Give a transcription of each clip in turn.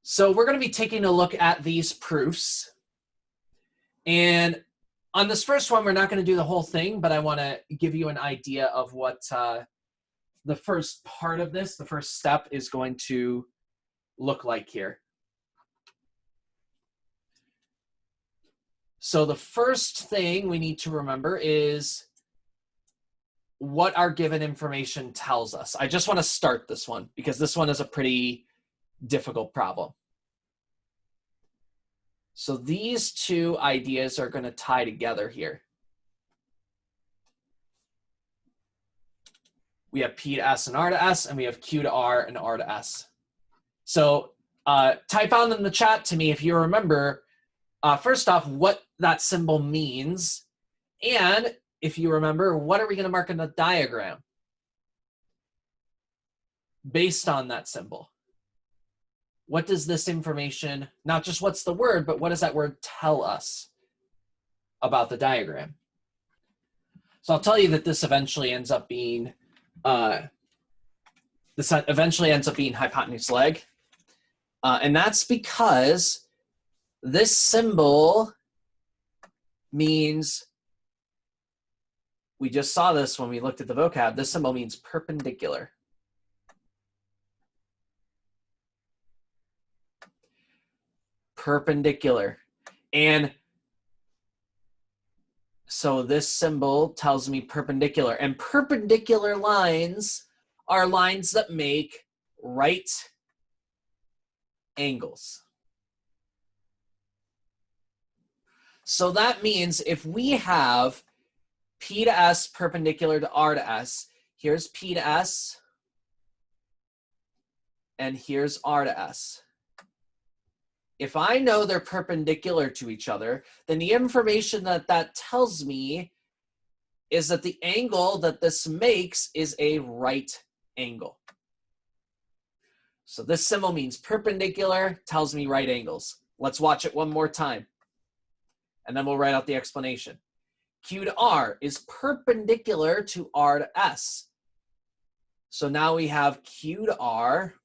So we're going to be taking a look at these proofs. And on this first one, we're not going to do the whole thing, but I want to give you an idea of what the first part of this, the first step, is going to look like here. So the first thing we need to remember is what our given information tells us. I just want to start this one because this one is a pretty difficult problem. So these two ideas are going to tie together here. We have P to S and R to S, and we have Q to R and R to S. So type out in the chat to me if you remember, first off, what that symbol means, and if you remember, what are we going to mark in the diagram based on that symbol? What does this information, not just what's the word, but what does that word tell us about the diagram? So I'll tell you that this eventually ends up being hypotenuse leg. And that's because this symbol means, we just saw this when we looked at the vocab, this symbol means perpendicular. Perpendicular. And so this symbol tells me perpendicular. And perpendicular lines are lines that make right angles. So that means if we have P to S perpendicular to R to S, here's P to S, and here's R to S. If I know they're perpendicular to each other, then the information that tells me is that the angle that this makes is a right angle. So this symbol means perpendicular, tells me right angles. Let's watch it one more time, and then we'll write out the explanation. Q to R is perpendicular to R to S. So now we have Q to R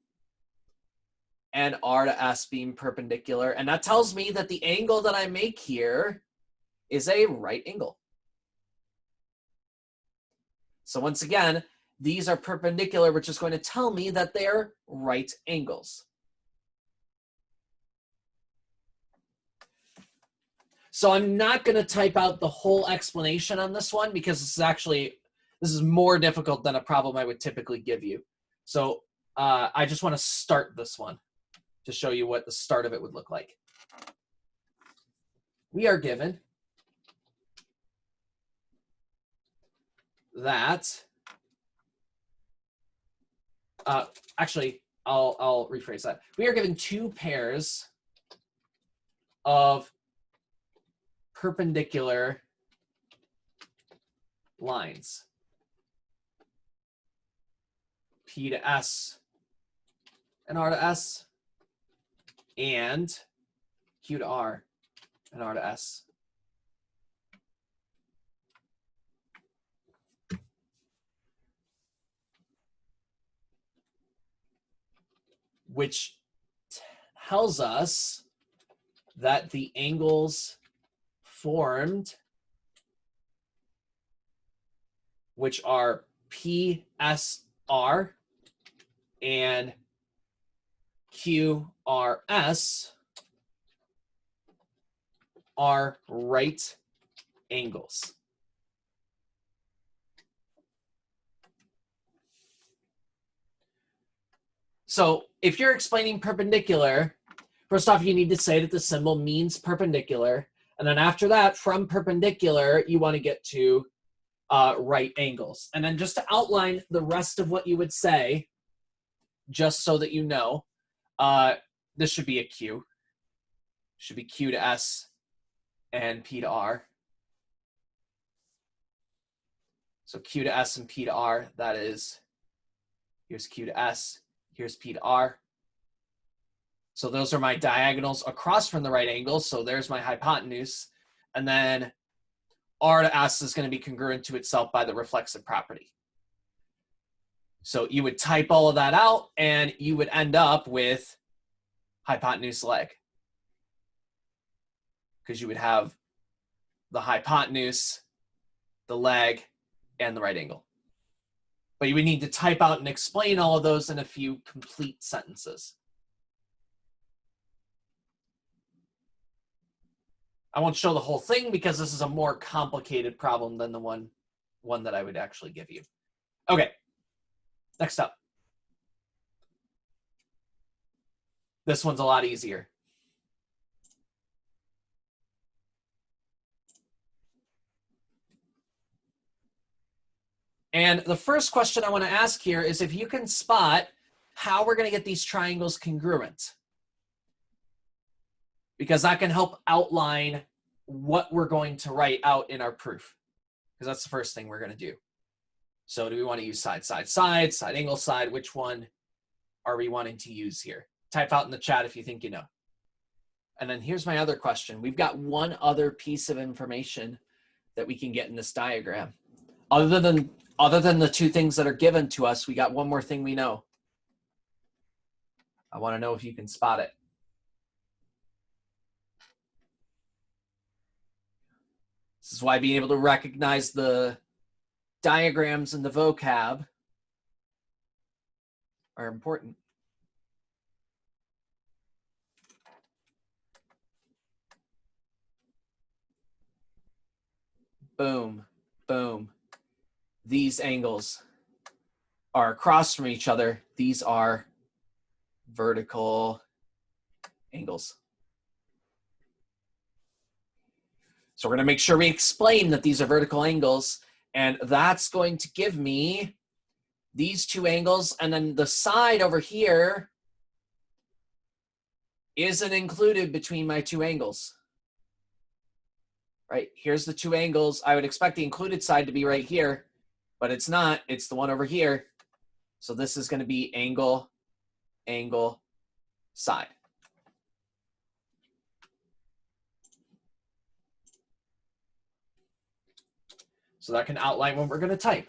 and R to S being perpendicular. And that tells me that the angle that I make here is a right angle. So once again, these are perpendicular, which is going to tell me that they're right angles. So I'm not going to type out the whole explanation on this one because this is more difficult than a problem I would typically give you. So I just want to start this one to show you what the start of it would look like. We are given that, actually, I'll rephrase that. We are given two pairs of perpendicular lines, P to S and R to S, and Q to R and R to S. Which tells us that the angles formed, which are PSR and QRS, are right angles. So if you're explaining perpendicular, first off, you need to say that the symbol means perpendicular. And then after that, from perpendicular, you want to get to right angles. And then just to outline the rest of what you would say, just so that you know, this should be a Q. Should be Q to S and P to R. So Q to S and P to R, that is, here's Q to S, here's P to R. So those are my diagonals across from the right angle. So there's my hypotenuse. And then R to S is going to be congruent to itself by the reflexive property. So you would type all of that out, and you would end up with hypotenuse leg. Because you would have the hypotenuse, the leg, and the right angle. But you would need to type out and explain all of those in a few complete sentences. I won't show the whole thing because this is a more complicated problem than the one that I would actually give you. Okay, next up. This one's a lot easier. And the first question I want to ask here is if you can spot how we're going to get these triangles congruent. Because that can help outline what we're going to write out in our proof. Because that's the first thing we're going to do. So do we want to use side, side, side, side, angle, side? Which one are we wanting to use here? Type out in the chat if you think you know. And then here's my other question. We've got one other piece of information that we can get in this diagram. Other than the two things that are given to us, we got one more thing we know. I want to know if you can spot it. This is why being able to recognize the diagrams and the vocab are important. Boom, boom. These angles are across from each other. These are vertical angles. So we're going to make sure we explain that these are vertical angles, and that's going to give me these two angles, and then the side over here isn't included between my two angles. Right, here's the two angles. I would expect the included side to be right here, but it's not. It's the one over here. So this is going to be angle, angle, side. So that can outline what we're going to type.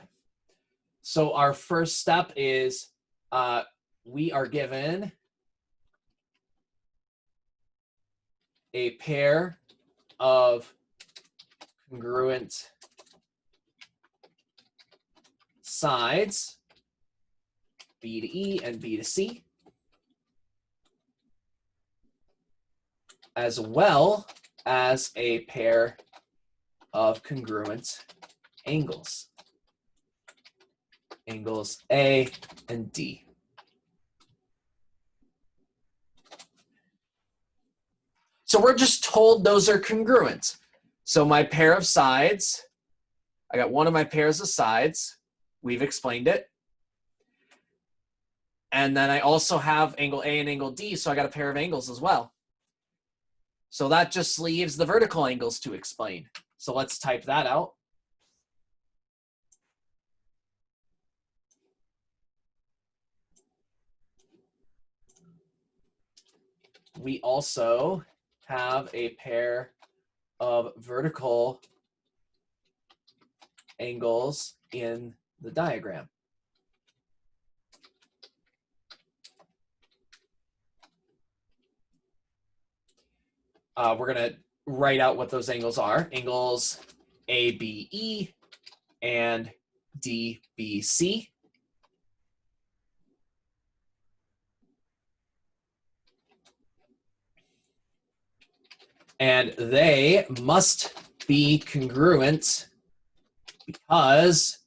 So our first step is we are given a pair of congruent sides, B to E and B to C, as well as a pair of congruent angles, angles A and D. So we're just told those are congruent. So my pair of sides, I got one of my pairs of sides. We've explained it. And then I also have angle A and angle D, so I got a pair of angles as well. So that just leaves the vertical angles to explain. So let's type that out. We also have a pair of vertical angles in the diagram. We're going to write out what those angles are. Angles ABE and DBC. And they must be congruent because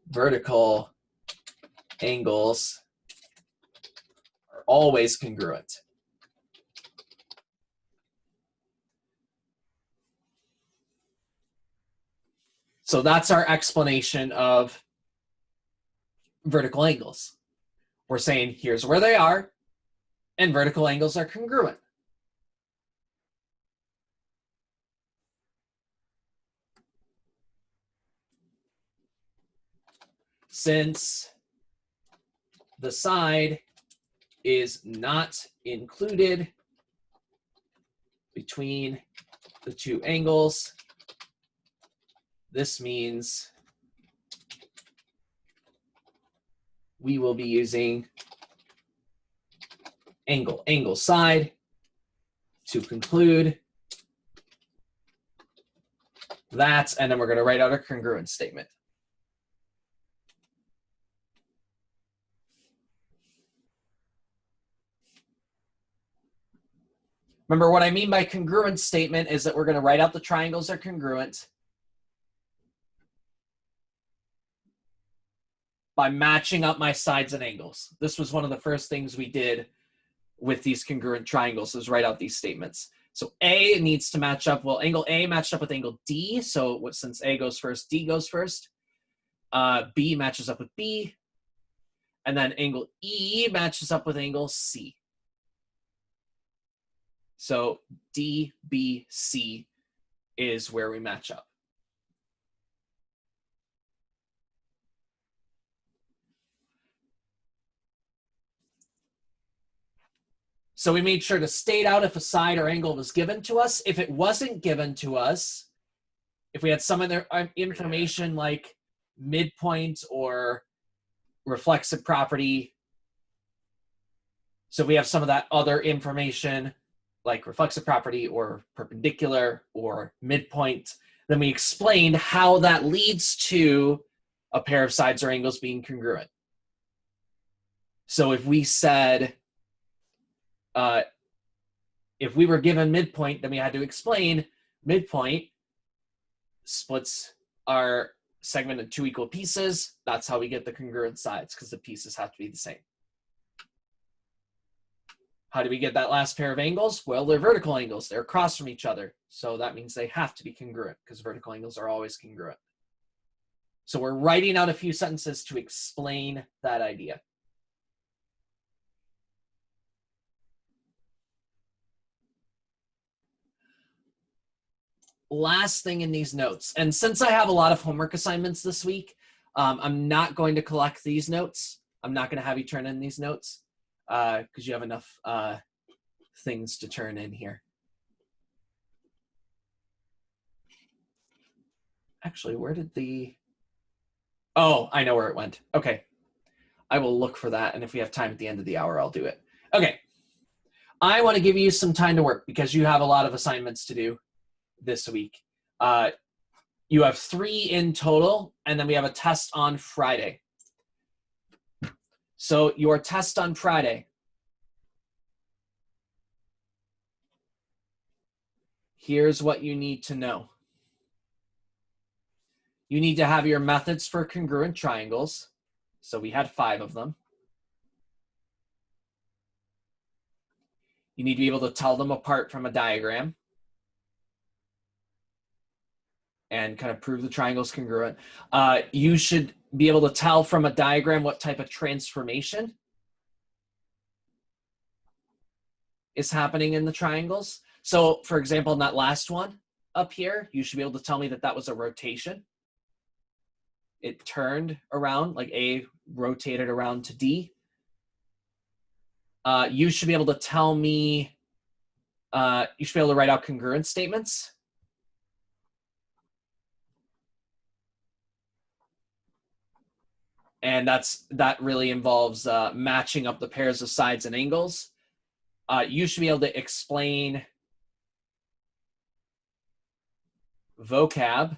vertical angles are always congruent. So that's our explanation of vertical angles. We're saying here's where they are, and vertical angles are congruent. Since the side is not included between the two angles, this means we will be using angle, angle, side. To conclude that, and then we're going to write out a congruence statement. Remember, what I mean by congruence statement is that we're going to write out the triangles are congruent by matching up my sides and angles. This was one of the first things we did with these congruent triangles, is write out these statements. So A needs to match up, well, angle A matched up with angle D. So since A goes first, D goes first. B matches up with B. And then angle E matches up with angle C. So D, B, C is where we match up. So we made sure to state out if a side or angle was given to us. If it wasn't given to us, if we had some other information like midpoint or reflexive property, so we have some of that other information like reflexive property or perpendicular or midpoint, then we explained how that leads to a pair of sides or angles being congruent. So if we said, if we were given midpoint, then we had to explain midpoint splits our segment in 2 equal pieces. That's how we get the congruent sides, because the pieces have to be the same. How do we get that last pair of angles? Well, they're vertical angles. They're across from each other. So that means they have to be congruent, because vertical angles are always congruent. So we're writing out a few sentences to explain that idea. Last thing in these notes, and since I have a lot of homework assignments this week, I'm not going to collect these notes. I'm not going to have you turn in these notes because you have enough things to turn in here. Actually, where did the... Oh, I know where it went. Okay. I will look for that, and if we have time at the end of the hour, I'll do it. Okay. I want to give you some time to work because you have a lot of assignments to do this week. You have 3 in total, and then we have a test on Friday. So your test on Friday. Here's what you need to know. You need to have your methods for congruent triangles. So we had 5 of them. You need to be able to tell them apart from a diagram and kind of prove the triangle's congruent. You should be able to tell from a diagram what type of transformation is happening in the triangles. So for example, in that last one up here, you should be able to tell me that that was a rotation. It turned around, like A rotated around to D. You should be able to tell me, you should be able to write out congruence statements. And that really involves matching up the pairs of sides and angles. You should be able to explain vocab.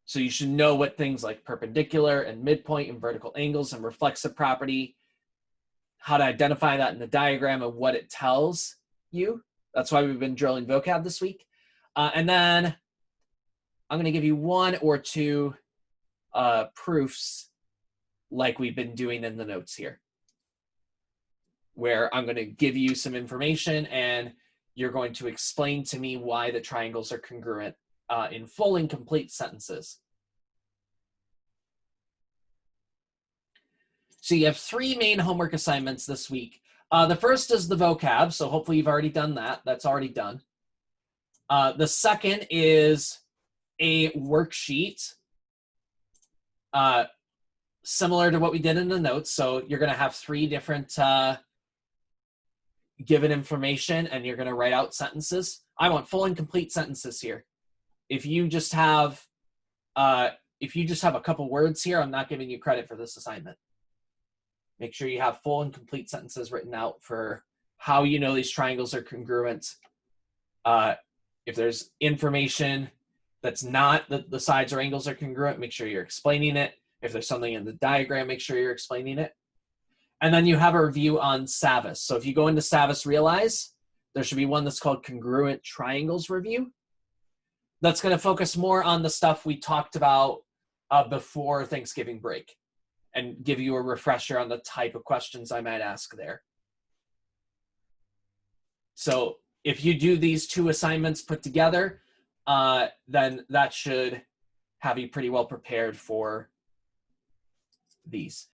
So you should know what things like perpendicular and midpoint and vertical angles and reflexive property, how to identify that in the diagram and what it tells you. That's why we've been drilling vocab this week. And then I'm going to give you 1 or 2 proofs like we've been doing in the notes here, where I'm going to give you some information and you're going to explain to me why the triangles are congruent in full and complete sentences. So you have 3 main homework assignments this week. The first is the vocab, so hopefully you've already done that. That's already done. The second is a worksheet similar to what we did in the notes. So you're going to have 3 different given information, and you're going to write out sentences. I want full and complete sentences here. If you just have a couple words here, I'm not giving you credit for this assignment. Make sure you have full and complete sentences written out for how you know these triangles are congruent. If there's information that's not that the sides or angles are congruent, make sure you're explaining it. If there's something in the diagram, make sure you're explaining it. And then you have a review on Savas. So if you go into Savas Realize, there should be one that's called Congruent Triangles Review. That's going to focus more on the stuff we talked about before Thanksgiving break and give you a refresher on the type of questions I might ask there. So if you do these 2 assignments put together, then that should have you pretty well prepared for these.